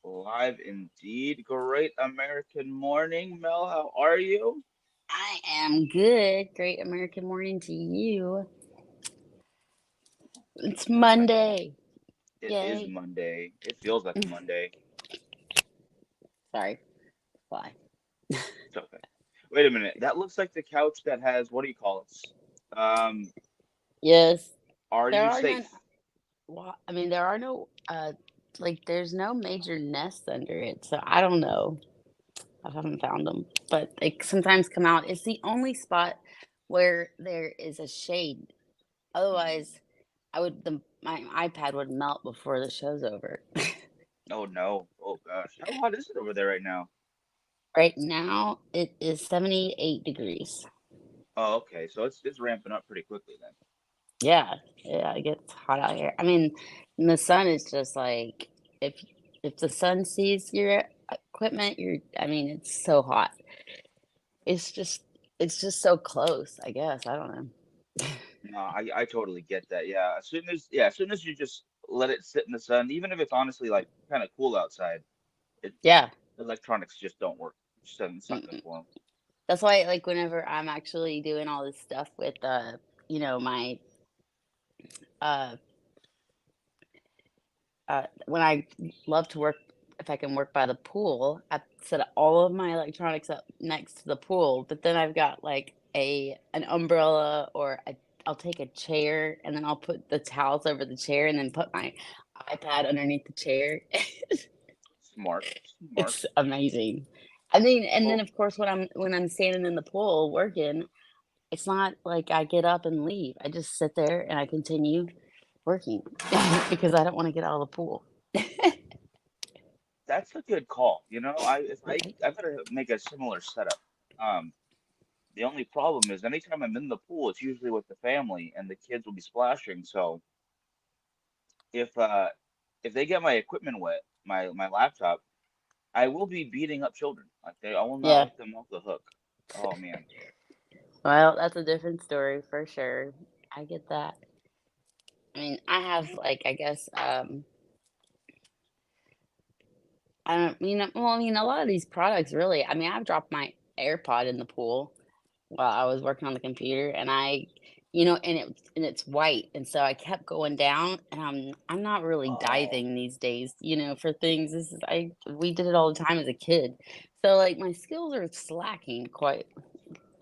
Live indeed. Great American morning, Mel. How are you? I am good. Great American morning to you. It's Oh my God. Monday. It is Yay. Monday. It feels like a Monday. Sorry. Fly. It's okay. Wait a minute. That looks like the couch that has, what do you call it? Yes. Are There you are none. safe? I mean, there are no, there's no major nests under it. So I don't know. I haven't found them. But they sometimes come out. It's the only spot where there is a shade. Mhm. Otherwise, my iPad would melt before the show's over. Oh no. Oh gosh. How hot is it over there right now? Right now, it is 78 degrees. Oh, okay. So it's ramping up pretty quickly then. Yeah, yeah, it gets hot out here. I mean, and the sun is just like if if the sun sees your equipment, I mean, it's so hot. It's just it's just so close, I guess. I don't know. No, I totally get that. Yeah, as soon as you just let it sit in the sun, even if it's honestly like kind of cool outside, it Yeah. electronics just don't work. It's not good Mm-mm. for them. That's why like whenever I'm actually doing all this stuff with my uh when I love to work, if I can work by the pool, I set all of my electronics up next to the pool. But then I've got like an umbrella, or I'll take a chair and then I'll put the towels over the chair and then put my iPad underneath the chair. Smart, smart. It's amazing. I mean, and then Well, of course when I'm standing in the pool working, it's not like I get up and leave. I just sit there and I continue working because I don't want to get out of the pool. that's a good call. You know, I if Right? I gotta make a similar setup. Um, the only problem is anytime I'm in the pool, it's usually with the family and the kids will be splashing. So if uh if they get my equipment wet, my laptop, I will be beating up children. I will not Yeah. let them off the hook. Oh man. Well, that's a different story for sure. I get that. I mean, I have like I guess I don't well, I mean a lot of these products really. I mean, I've dropped my AirPod in the pool while I was working on the computer, and it's white, and so I kept going down, and I'm not really Oh, diving these days, for things. We did it all the time as a kid. So like my skills are slacking quite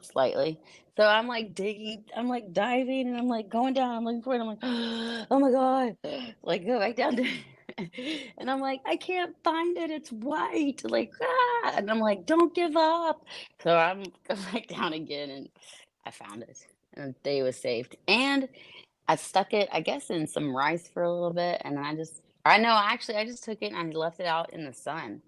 slightly. So I'm like diving and I'm like going down, I'm looking for it, I'm like, oh my God, like go back down there. And I'm like, I can't find it, it's white, like, and I'm like, don't give up. So I'm go back down again and I found it. And the day was saved. And I stuck it, I guess, in some rice for a little bit, and then I know, actually, I just took it and I left it out in the sun.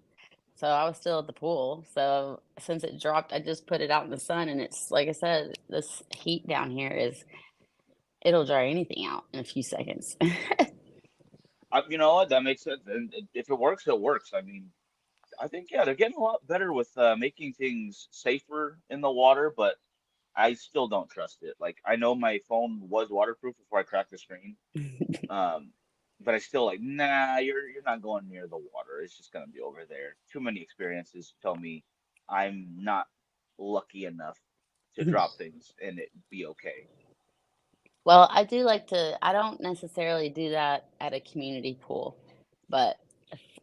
So I was still at the pool. So since it dropped, I just put it out in the sun, and it's like I said, this heat down here it'll dry anything out in a few seconds. you know what? That makes sense. And if it works, it works. I mean, I think yeah, they're getting a lot better with making things safer in the water, but I still don't trust it. Like I know my phone was waterproof before I cracked the screen. Um, but I still like, nah, you're not going near the water. It's just gonna be over there. Too many experiences tell me I'm not lucky enough to drop things and it be okay. Well, I do like to. I don't necessarily do that at a community pool, but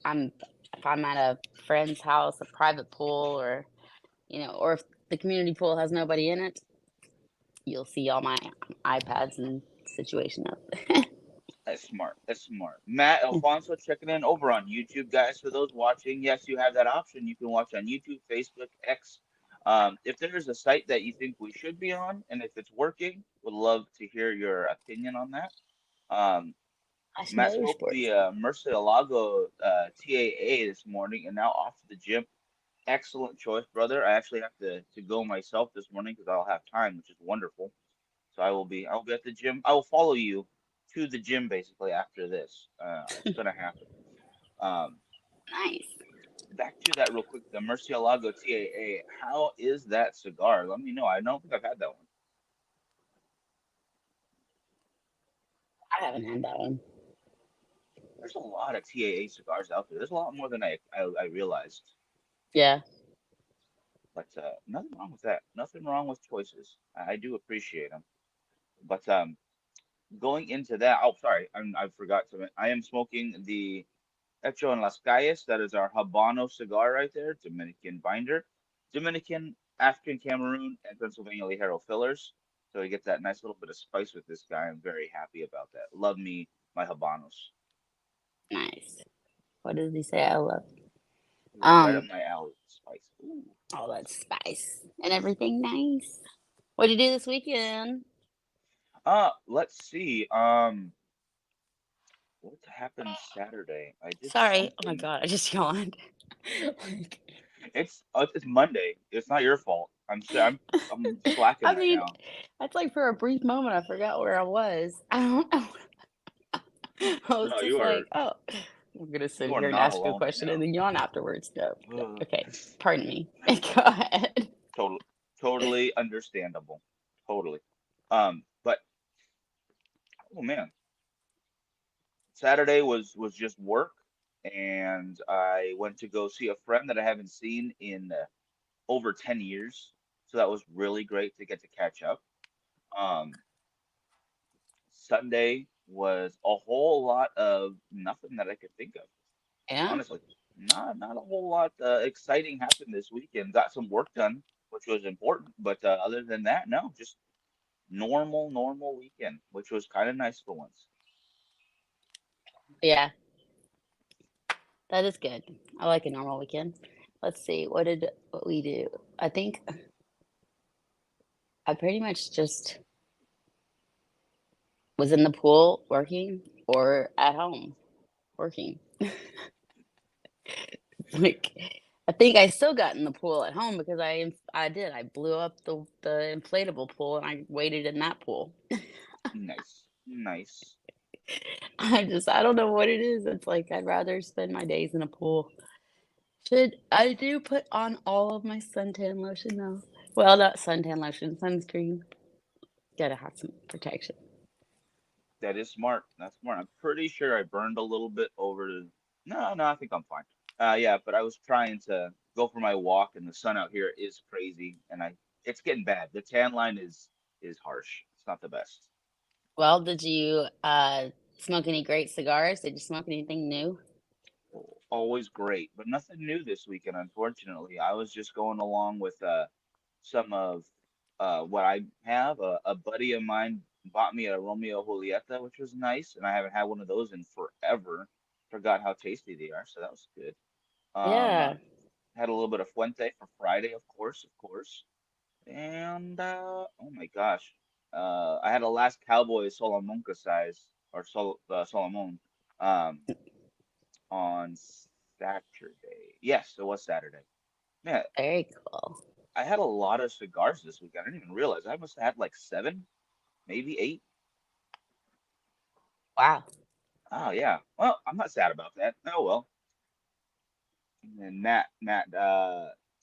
I'm if I'm at a friend's house, a private pool, or if the community pool has nobody in it, you'll see all my iPads and situation up. That's smart. That's smart. Matt Alfonso checking in over on YouTube, guys. For those watching, yes, you have that option. You can watch on YouTube, Facebook, X. If there is a site that you think we should be on, and if it's working, would love to hear your opinion on that. Um, Nice Matt spoke motorsports. the Murcielago TAA this morning, and now off to the gym. Excellent choice, brother. I actually have to go myself this morning because I'll have time, which is wonderful. So I will be at the gym. I will follow you to the gym basically after this. It's gonna happen. Um, Nice. back to that real quick. The Murcielago TAA. How is that cigar? Let me know. I don't think I've had that one. I haven't had that one. there's a lot of TAA cigars out there. There's a lot more than I realized. Yeah. But nothing wrong with that. Nothing wrong with choices. I do appreciate them. But going into that, oh, sorry, I forgot to. I am smoking the Hecho en las Calles. That is our Habano cigar right there, Dominican binder, Dominican, African Cameroon, and Pennsylvania Ligero fillers. So you get that nice little bit of spice with this guy. I'm very happy about that. Love me my Habanos. Nice. What does he say? I love. Right up Um, my alley, spice. Ooh. all that spice and everything nice. What did you do this weekend? Let's see. What happened Saturday? I did Sorry. Oh my something. god, I just yawned. Like, It's Monday. It's not your fault. I'm slacking I right mean, now. that's like for a brief moment I forgot where I was. I don't know. I was No, just like, oh, I'm gonna sit you are here and not ask you a alone right question and then yawn afterwards. No, no. now. Okay, pardon me. Go ahead. Total, totally understandable. Totally. But oh man, Saturday was just work, and I went to go see a friend that I haven't seen in over 10 years. So that was really great to get to catch up. Um, Sunday was a whole lot of nothing that I could think of. Yeah. Honestly, not a whole lot exciting happened this weekend. Got some work done, which was important, but other than that, no, just normal weekend, which was kind of nice for once. Yeah, that is good. I like a normal weekend. Let's see. What we do? I think I pretty much just was in the pool working or at home working. Like, I think I still got in the pool at home because I blew up the inflatable pool and I waited in that pool. Nice, nice. I don't know what it is. It's like I'd rather spend my days in a pool. Should I do put on all of my suntan lotion though? Well, not suntan lotion, sunscreen. Gotta have some protection. That is smart. That's smart. I'm pretty sure I burned a little bit over the. No, I think I'm fine. Yeah, but I was trying to go for my walk, and the sun out here is crazy, and it's getting bad. The tan line is harsh. It's not the best. Well, did you smoke any great cigars? Did you smoke anything new? Always great, but nothing new this weekend, unfortunately. I was just going along with some of what I have. A buddy of mine bought me a Romeo Julieta, which was nice, and I haven't had one of those in forever. Forgot how tasty they are, so that was good. Yeah. Had a little bit of Fuente for Friday, of course. And oh my gosh, I had a last Cowboy Salamanca size or Solomon on Saturday. Yes, it was Saturday. Man, Very cool. I had a lot of cigars this week. I didn't even realize. I must have had like seven, maybe eight. Wow. Oh yeah. Well, I'm not sad about that. Oh well. And Matt,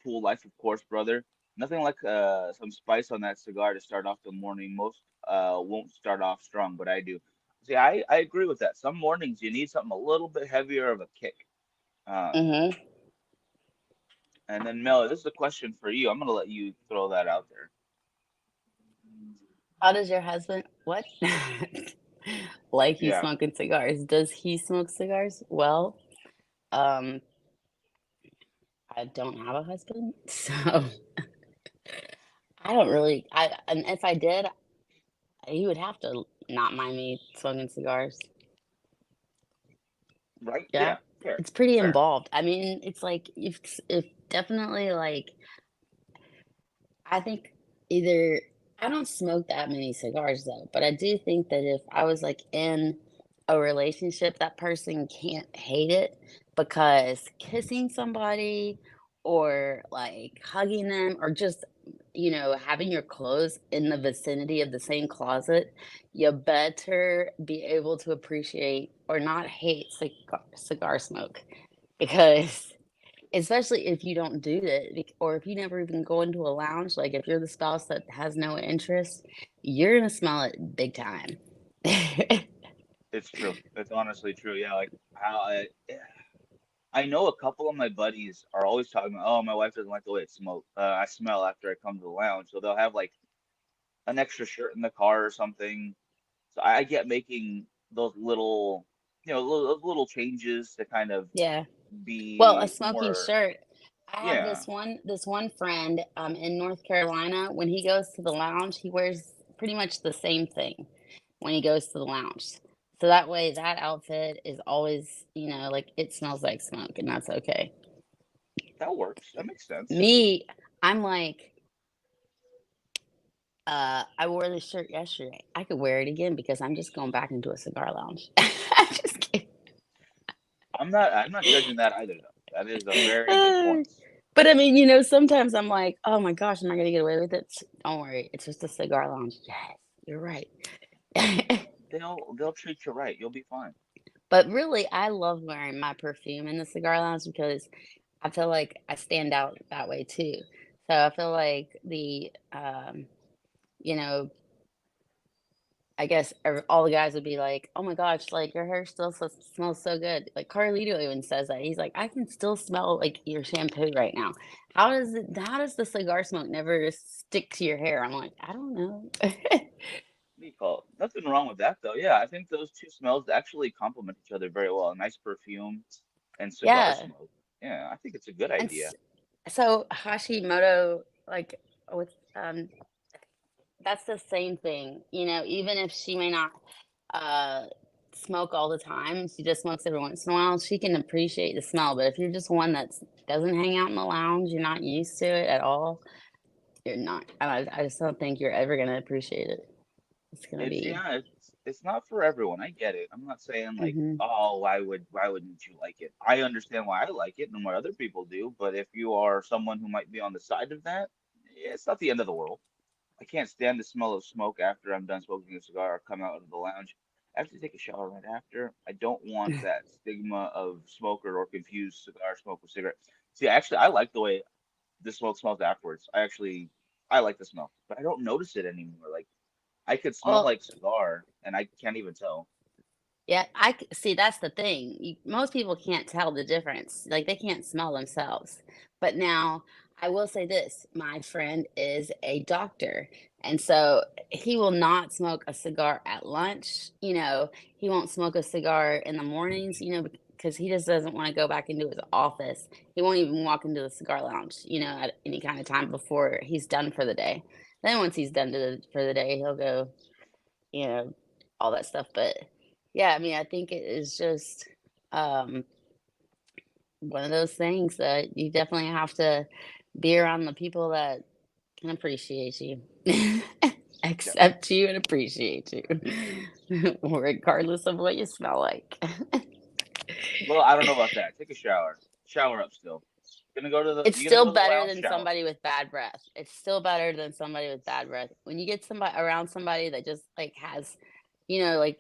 Pool Life, of course, brother. Nothing like some spice on that cigar to start off the morning. Most won't start off strong, but I do. See, I agree with that. Some mornings you need something a little bit heavier of a kick. Um, Mhm. and then Mel, this is a question for you. I'm gonna let you throw that out there. How does your husband what? Like you Yeah, smoking cigars. Does he smoke cigars? Well, um, I don't have a husband, so I don't really I and if I did, he would have to not mind me smoking cigars. right? Yeah. Yeah, fair, It's pretty fair. involved. I mean, it's like if definitely like I think either I don't smoke that many cigars though, but I do think that if I was like in a relationship, that person can't hate it because kissing somebody or like hugging them or just, having your clothes in the vicinity of the same closet, you better be able to appreciate or not hate cigar smoke because especially if you don't do that, or if you never even go into a lounge, like, if you're the spouse that has no interest, you're gonna smell it big time. It's true. It's honestly true. Yeah, like how I know a couple of my buddies are always talking about, oh, my wife doesn't like the way it smoke. I smell after I come to the lounge, so they'll have like an extra shirt in the car or something. So I get making those little, little changes to kind of Yeah. Well, a be smoking more, shirt. I have yeah, this one friend in North Carolina. When he goes to the lounge, he wears pretty much the same thing when he goes to the lounge. So that way, that outfit is always, like it smells like smoke, and that's okay. that works. That makes sense. Me, I'm like, I wore this shirt yesterday. I could wear it again because I'm just going back into a cigar lounge. I'm just kidding. I'm not judging that either though. That is a very good point. But I mean, sometimes I'm like, "Oh my gosh, am I gonna get away with it?" Don't worry, it's just a cigar lounge. Yes, you're right. They'll treat you right. You'll be fine. But really, I love wearing my perfume in the cigar lounge because I feel like I stand out that way too. So I feel like you know, I guess all the guys would be like, "Oh my gosh, like your hair still smells so good." Like Carlito even says that. He's like, "I can still smell like your shampoo right now." How does the cigar smoke never stick to your hair? I'm like, I don't know. What do you call it? Nothing wrong with that though. Yeah, I think those two smells actually complement each other very well. A nice perfume and cigar Yeah. smoke. Yeah, I think it's a good And idea. so Hashimoto, like with that's the same thing, even if she may not uh smoke all the time, she just smokes every once in a while, she can appreciate the smell. But if you're just one that doesn't hang out in the lounge, you're not used to it at all, you're not. I just don't think you're ever gonna appreciate it. It's gonna It's be yeah, it's not for everyone. I get it. I'm not saying like, hmm oh, why wouldn't you like it? I understand why I like it and why other people do, but if you are someone who might be on the side of that, yeah, it's not the end of the world. I can't stand the smell of smoke after I'm done smoking a cigar or come out of the lounge. I have to take a shower right after. I don't want that stigma of smoker or confuse cigar smoke with cigarette. See, actually, I like the way the smoke smells afterwards. I like the smell, but I don't notice it anymore. Like I could smell well, like cigar, and I can't even tell. yeah, see, that's the thing. Most people can't tell the difference. Like they can't smell themselves. But now, I will say this: my friend is a doctor, and so he will not smoke a cigar at lunch. He won't smoke a cigar in the mornings. Because he just doesn't want to go back into his office. He won't even walk into the cigar lounge. At any kind of time before he's done for the day. Then once he's done for the day, he'll go. You know, all that stuff. But yeah, I mean, I think it is just um, one of those things that you definitely have to be around the people that can appreciate you, Yeah. accept you, and appreciate you, regardless of what you smell like. Well, I don't know about that. Take a shower. Shower up still. It's You gonna go still to the better lounge? than Shower. somebody with bad breath. It's still better than somebody with bad breath. When you get somebody around somebody that just like has, like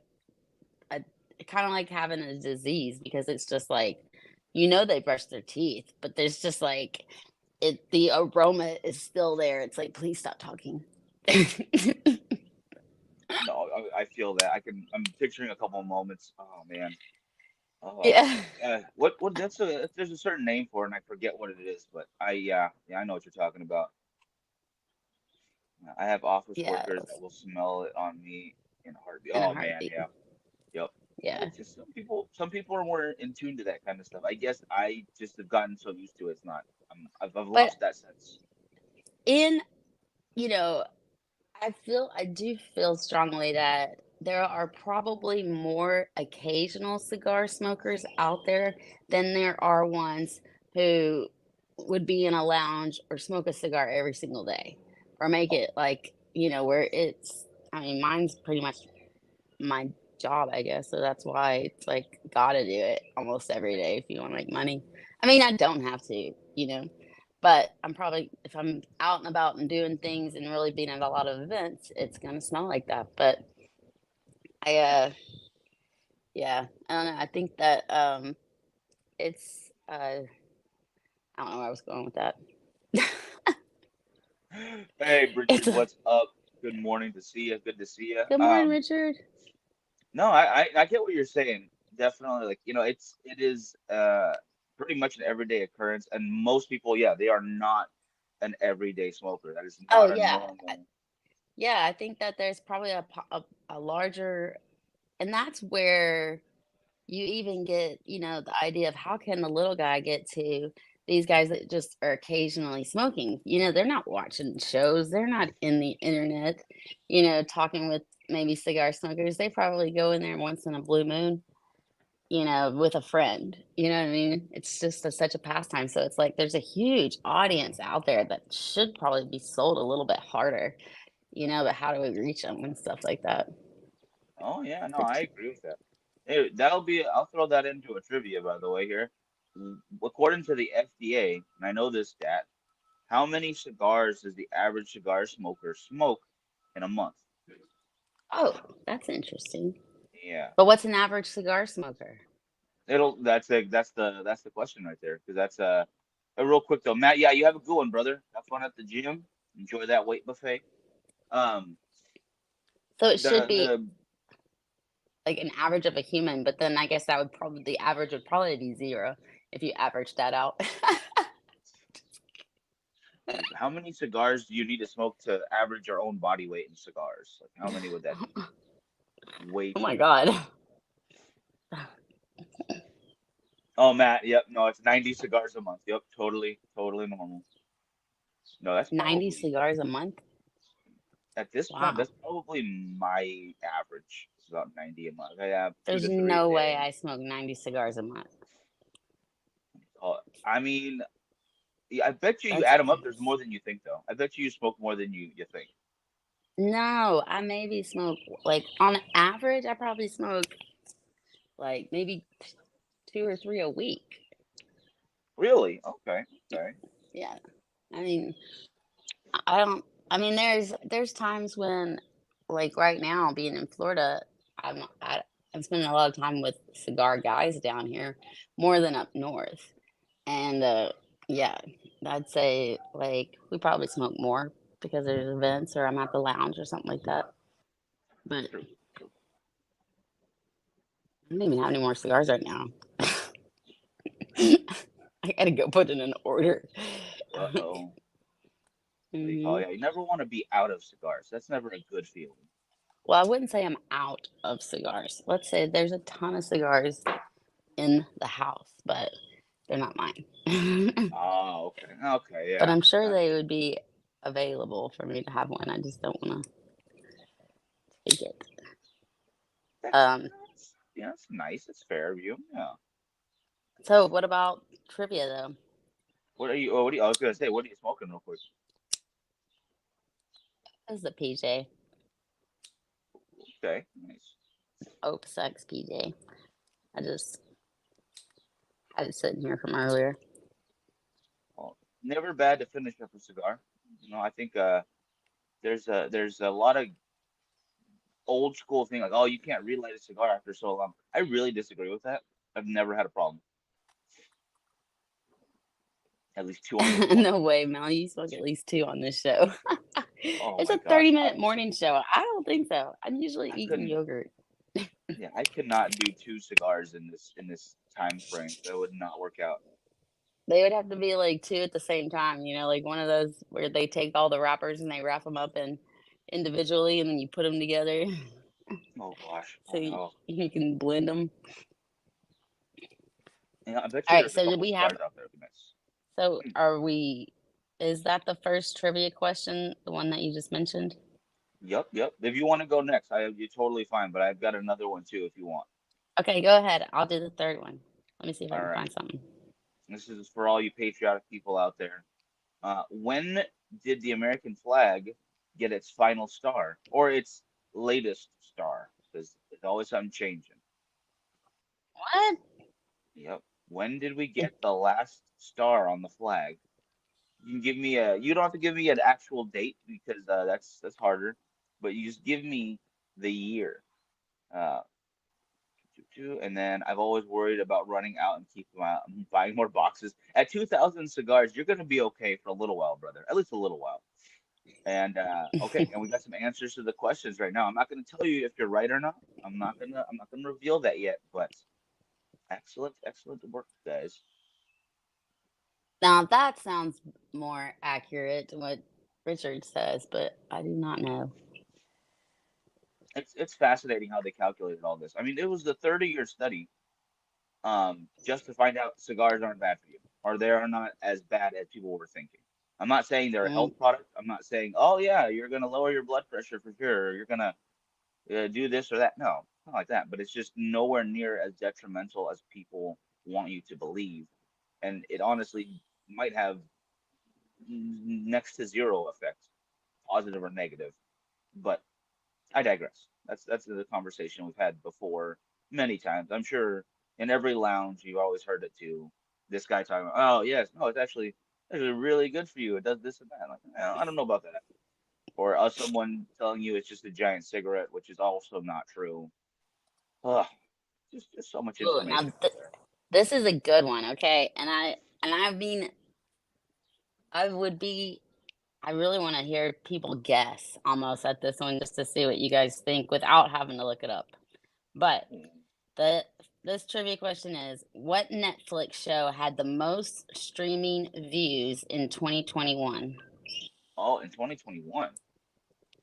a kind of like having a disease because it's just like they brush their teeth, but there's just like the aroma is still there. It's like, please stop talking. No, I feel that. I'm picturing a couple of moments. Oh man. Oh, Yeah. what? There's a certain name for it, and I forget what it is. But yeah, I know what you're talking about. I have office Yeah. workers that will smell it on me in a heartbeat. In a Oh man, heartbeat. yeah, yep. Yeah. It's just some people are more in tune to that kind of stuff. I guess I just have gotten so used to it. It's not. I've But lost that sense. in, you know, I do feel strongly that there are probably more occasional cigar smokers out there than there are ones who would be in a lounge or smoke a cigar every single day or make Oh, it like, where I mean, mine's pretty much my job, I guess. So that's why it's like, gotta do it almost every day if you want to make money. I mean, I don't have to. But I'm probably, if I'm out and about and doing things and really being at a lot of events, it's gonna smell like that. But I, yeah, I don't know. I think that it's, I don't know where I was going with that. hey It's Bridget, what's up? Good morning to see you. Good to see you. good morning, Richard. No, I get what you're saying. Definitely, like, it is pretty much an everyday occurrence, and most people, yeah, they are not an everyday smoker. That is Oh not a yeah, normal. yeah. I think that there's probably a larger, and that's where you even get, the idea of how can the little guy get to these guys that just are occasionally smoking. They're not watching shows, they're not in the internet, talking with maybe cigar smokers. They probably go in there once in a blue moon, with a friend. You know what I mean? It's just such a pastime. So it's like there's a huge audience out there that should probably be sold a little bit harder, but how do we reach them and stuff like that? Oh yeah, no, I agree with that. Hey, I'll throw that into a trivia, by the way, here. According to the FDA, and I know this stat, how many cigars does the average cigar smoker smoke in a month? Oh, that's interesting. Yeah. But what's an average cigar smoker? That's the question right there, because that's a real quick though. Matt, yeah, you have a good one, brother. Have fun at the gym. Enjoy that weight buffet. Um, So it should the be the like an average of a human, but then I guess that would probably the average would probably be 0 if you average that out. how many cigars do you need to smoke to average your own body weight in cigars? Like, how many would that be? Way Oh my too many. god. Oh, Matt, yep, no, it's 90 cigars a month. Yep, totally normal. No, that's 90 probably cigars a month? at this point, Wow. that's probably my average. It's about 90 a month. I have two There's to three a no way day. I smoke 90 cigars a month. I mean, yeah, I bet you That's add them up. There's more than you think, though. I bet you smoke more than you think. no, I maybe smoke like on average I probably smoke like maybe 2 or 3 a week. Really? Okay, okay. Yeah. I mean, I don't. I mean, there's times when, like right now, being in Florida, I'm spending a lot of time with cigar guys down here, more than up north. And yeah, I'd say like we probably smoke more because there's events or I'm at the lounge or something like that. But True, true. I don't even have any more cigars right now. I gotta go put in an order. Uh-oh. Oh, hmm yeah, you never want to be out of cigars. That's never a good feeling. Well, I wouldn't say I'm out of cigars. Let's say there's a ton of cigars in the house, but they're not mine. Oh, okay. Okay, But yeah. I'm sure they Gotcha. would be available for me to have one. I just don't want to take it. That's, Um, yeah, that's nice. That's fair of you. Yeah. so what about trivia though? I was gonna say, what are you smoking real quick? This is a PJ, Okay, nice. Opus X PJ. I just had it sitting here from earlier. Well, never bad to finish up a cigar. I think there's a lot of old school thing like, oh, you can't relight a cigar after so long. I really disagree with that. I've never had a problem. At least two on this one. No way, Mel. You smoke at least 2 on this show. Oh It's my a gosh, 30-minute morning show. I don't think so. I'm usually I eating couldn't. yogurt. Yeah, I could not do two cigars in this time frame. That would not work out. They would have to be like 2 at the same time, like one of those where they take all the wrappers and they wrap them up and individually and then you put them together Oh gosh, so I know. you can blend them. Yeah, I bet you All right, there's a so did couple we have cigars out there. That'd be nice. so are we is that the first trivia question, the one that you just mentioned? Yep, yep. If you want to go next, you're totally fine. But I've got another one too if you want. Okay, go ahead. I'll do the third one. Let me see if I All can right. find something. This is for all you patriotic people out there. When did the American flag get its final star or its latest star? Because there's always something changing. What? Yep. When did we get the last star on the flag? You can give me a. You don't have to give me an actual date because that's harder. But you just give me the year. Uh, and then I've always worried about running out and buying more boxes. At 2,000 cigars, you're gonna be okay for a little while, brother. At least a little while. And okay, and we got some answers to the questions right now. I'm not going to tell you if you're right or not. I'm not gonna reveal that yet. But excellent, excellent work, guys. Now that sounds more accurate to what Richard says, but I do not know. It's fascinating how they calculated all this. I mean, it was the 30-year study, just to find out cigars aren't bad for you, or they are not as bad as people were thinking. I'm not saying they're a Mm. health product. I'm not saying, oh yeah, you're gonna lower your blood pressure for sure, or you're gonna do this or that. No, not like that. But it's just nowhere near as detrimental as people want you to believe, and it honestly might have next to zero effect, positive or negative. But I digress. That's the conversation we've had before many times. I'm sure in every lounge you've always heard it too. This guy talking about, oh yes, no, it's actually really good for you. It does this and that. Like, I don't know about that. Or someone telling you it's just a giant cigarette, which is also not true. Ugh, just so much Ooh, information now out there. this is a good one, okay? I mean, I would be I really want to hear people guess almost at this one just to see what you guys think without having to look it up. But the this trivia question is what Netflix show had the most streaming views in 2021? Oh, in 2021.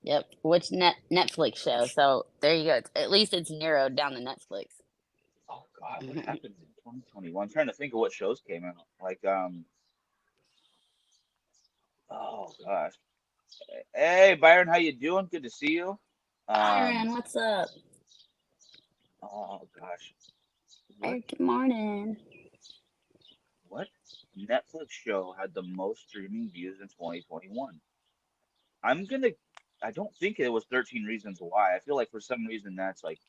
Yep. Which Netflix show? So there you go. At least it's narrowed down to Netflix. Oh God, what happened in 2021? I'm trying to think of what shows came out. Like oh gosh. Hey Byron, how you doing? Good to see you. Um, Byron, what's up? oh gosh, what Hey, good morning. what Netflix show had the most streaming views in 2021? I'm gonna. I don't think it was 13 Reasons Why. I feel like for some reason that's like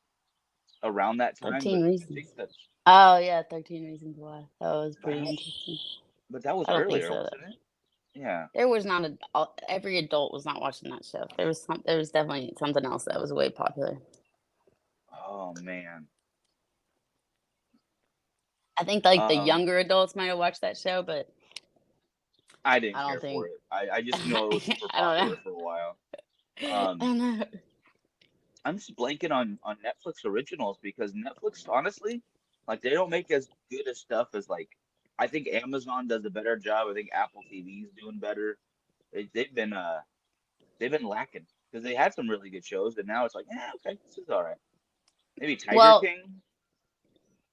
around that time, 13 but I think Reasons. that Oh, yeah, 13 Reasons Why. That was but pretty interesting. that was I don't think earlier, so. wasn't it? Yeah. There was not every adult was not watching that show. There was definitely something else that was way popular. Oh man. I think like the Um, younger adults might have watched that show, but I I didn't don't care for think it. I just know it was super I don't know. popular for a while. I Um, don't know. I'm just blanking on Netflix originals because Netflix, honestly, like they don't make as good of stuff as like I think Amazon does a better job. I think Apple TV is doing better. They've been lacking because they had some really good shows, and now it's like, okay, this is all right. Maybe Tiger Well, King.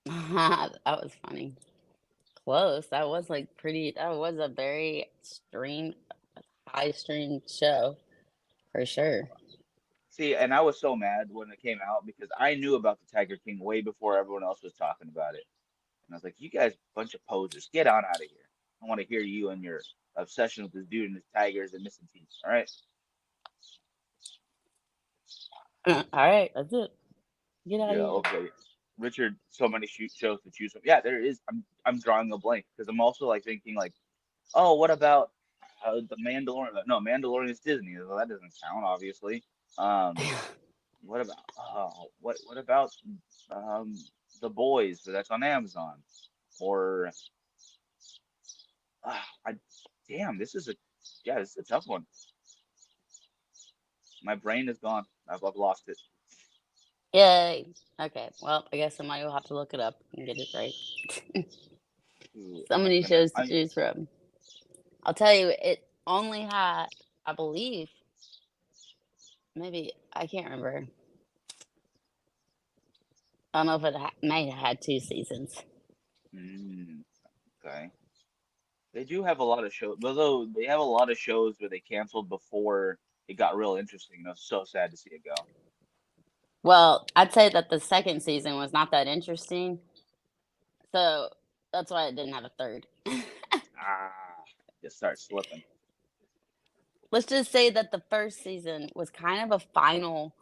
that was funny. Close. That was like pretty. That was a very high stream show for sure. See, and I was so mad when it came out because I knew about the Tiger King way before everyone else was talking about it. And I was like, you guys, bunch of posers, get on out of here. I want to hear you and your obsession with this dude and his tigers and missing teeth. All right. All right, that's it. Get out of Yeah. here. Okay. Richard, so many shows to choose from. Yeah, there is. I'm drawing a blank because I'm also like thinking like, oh, what about the Mandalorian? No, Mandalorian is Disney, so that doesn't count, obviously. Um, what about what about um the Boys? But that's on Amazon. Or I damn, this is a tough one. My brain is gone. I've lost it. Yay. Okay. Well, I guess somebody will have to look it up and get it right. Ooh, So I'm many gonna. shows to choose from. I'll tell you, it only had, I believe, maybe I can't remember. I don't know if it may have had 2 seasons. Mm, okay. They do have a lot of shows, although they have a lot of shows where they canceled before it got real interesting. And it was so sad to see it go. Well, I'd say that the second season was not that interesting, so that's why it didn't have a third. Ah, just start slipping. Let's just say that the first season was kind of a final.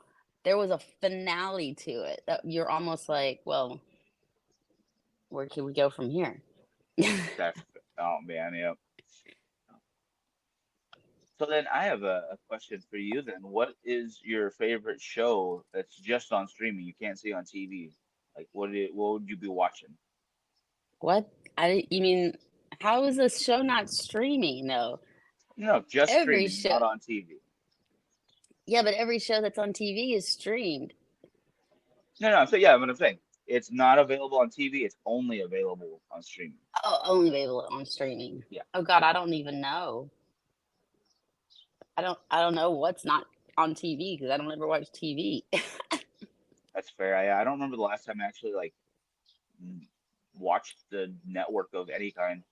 There was a finale to it that you're almost like, well, where can we go from here? That's oh man, yeah. So then I have a question for you then. What is your favorite show that's just on streaming you can't see on TV? Like what would you be watching? What? You mean, how is this show not streaming though? No, just Every streaming, show, not on TV. Yeah, but every show that's on TV is streamed. No, no. So yeah, but I'm saying it's not available on TV. It's only available on streaming. Oh, only available on streaming. Yeah, Oh God, I don't even know. I don't know what's not on TV because I don't ever watch TV. that's fair. I don't remember the last time I actually like watched the network of any kind.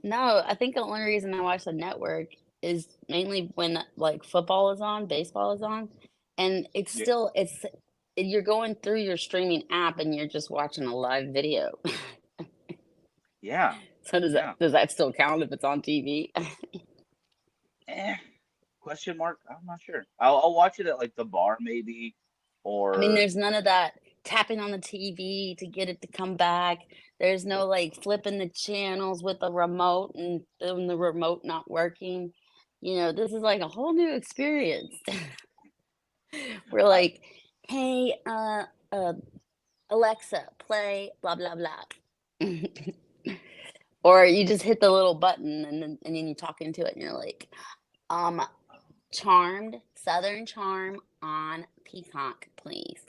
No, I think the only reason I watch the network is mainly when like football is on, baseball is on, and Yeah, you're going through your streaming app and you're just watching a live video. yeah, So yeah. does that still count if it's on TV? Eh, question mark? I'm not sure. I'll watch it at like the bar maybe, I mean, or there's none of that tapping on the TV to get it to come back. There's no like flipping the channels with the remote and the remote not working. This is like a whole new experience. We're I like, hey, Alexa, play blah blah blah. Or you just hit the little button and then you talk into it and you're like, um, Charmed, Southern Charm on Peacock, please.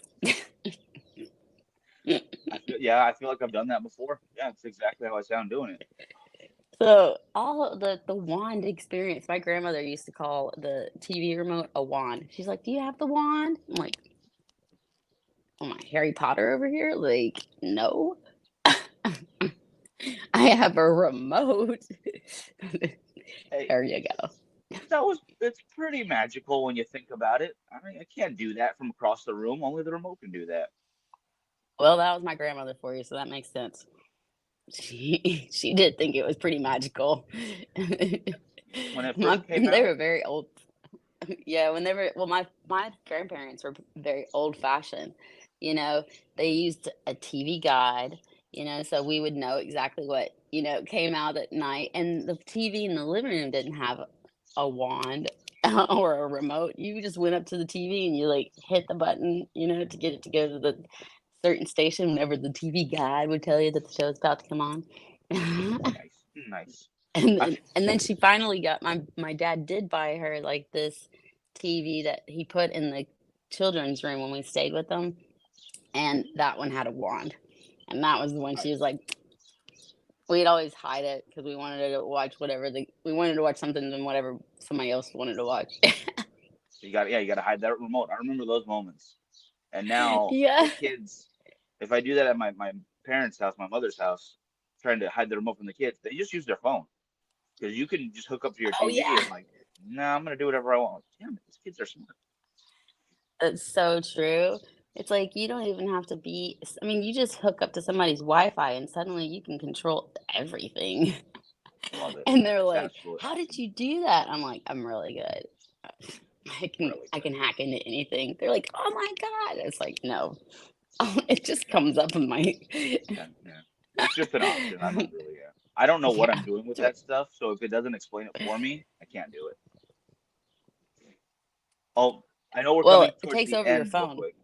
I feel like I've done that before. Yeah, it's exactly how I sound doing it. So all of the wand experience, my grandmother used to call the TV remote a wand. She's like, "Do you have the wand?" I'm like, "Oh my Harry Potter over here?" Like, no. I have a remote. Hey, There you go. it's pretty magical when you think about it. I can't do that from across the room. Only the remote can do that. Well, that was my grandmother for you, so that makes sense. She did think it was pretty magical. When it first came They out, were very old. Yeah, my grandparents were very old fashioned. You know, they used a TV guide, so we would know exactly what, came out at night. And the TV in the living room didn't have a wand or a remote. You just went up to the TV and you like hit the button, to get it to go to the certain station whenever the TV guide would tell you that the show's about to come on. nice, nice. and I, then, and then she finally got my dad did buy her like this TV that he put in the children's room when we stayed with them, and that one had a wand, and that was the one she was nice. like, we'd always hide it because we wanted to watch we wanted to watch something than whatever somebody else wanted to watch. You got to hide that remote. I remember those moments. And now the Yeah. kids, if I do that at my parents' house, my mother's house, trying to hide the remote from the kids, they just use their phone because you can just hook up to your Oh TV yeah. and like, no, I'm gonna do whatever I want. Damn it, these kids are smart. That's so true. It's like you don't even have to I mean, you just hook up to somebody's Wi-Fi and suddenly you can control everything. Love it. And they're It's like, absolutely "How did awesome. you do that?" I'm like, "I'm really good. I can Really I good. can hack into anything." They're like, "Oh my God." It's like, "No." It just comes up in my Yeah, yeah. It's just an option. I'm not really. I don't know what I'm Yeah. doing with that stuff, so if it doesn't explain it for me, I can't do it. Oh, I know we're Well, coming it towards takes the over your end real phone. quick.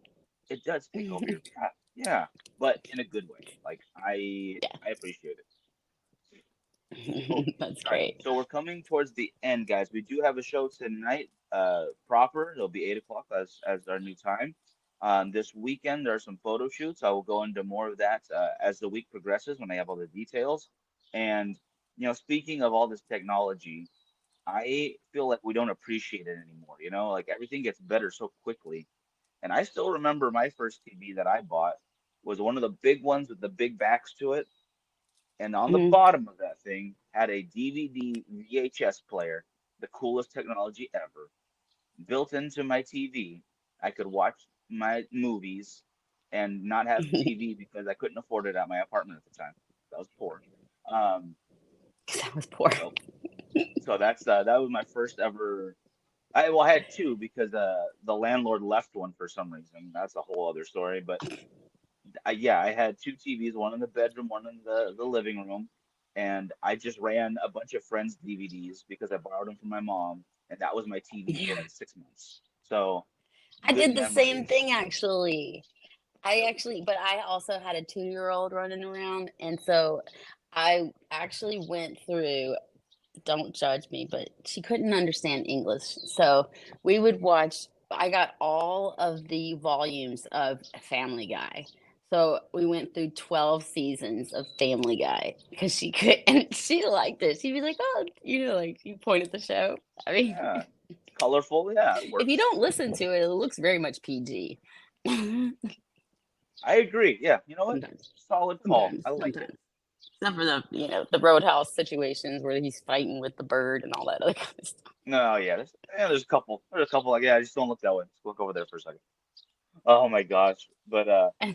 It does take over your yeah, but in a good way. Like I appreciate it. Oh, That's all right. great. So we're coming towards the end, guys. We do have a show tonight, proper. It'll be 8 o'clock as our new time. This weekend there are some photo shoots. I will go into more of that as the week progresses when I have all the details. And speaking of all this technology, I feel like we don't appreciate it anymore. Like everything gets better so quickly. And I still remember my first TV that I bought was one of the big ones with the big backs to it, and on the Mhm. bottom of that thing had a DVD VHS player, the coolest technology ever. Built into my TV, I could watch my movies and not have TV because I couldn't afford it at my apartment at the time. I was poor. Um, That was poor. so that was my first ever. I had two because the landlord left one for some reason. That's a whole other story. But I had two TVs, one in the bedroom, one in the living room, and I just ran a bunch of friends' DVDs because I borrowed them from my mom, and that was my TV for Yeah. like 6 months. So I good did the same memories. thing actually. But I also had a 2-year-old running around, and so I actually went through, don't judge me, but she couldn't understand English. So we would watch I got all of the volumes of Family Guy. So we went through 12 seasons of Family Guy because she could, and she liked it. She'd be like, "Oh, like you point at the show." I mean, Yeah, colorful. Yeah, it if you works. don't listen to it, it looks very much PG. I agree. Yeah, you know what? Sometimes, Solid call. sometimes, I like it. sometimes. Except for the the Roadhouse situations where he's fighting with the bird and all that other kind of stuff. No, there's a couple. There's a couple like yeah, just don't look that way. Just look over there for a second. Oh my gosh. But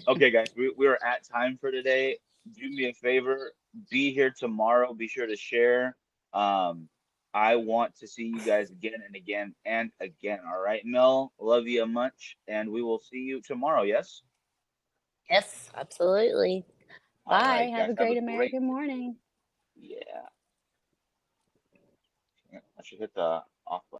okay guys, we are at time for today. Do me a favor, be here tomorrow. Be sure to share. Um I want to see you guys again and again and again. All right, Mel. Love you much and we will see you tomorrow, yes? Yes, absolutely. All Bye. right, Have guys. a Have a great great American day. morning. Yeah. I should hit the off button.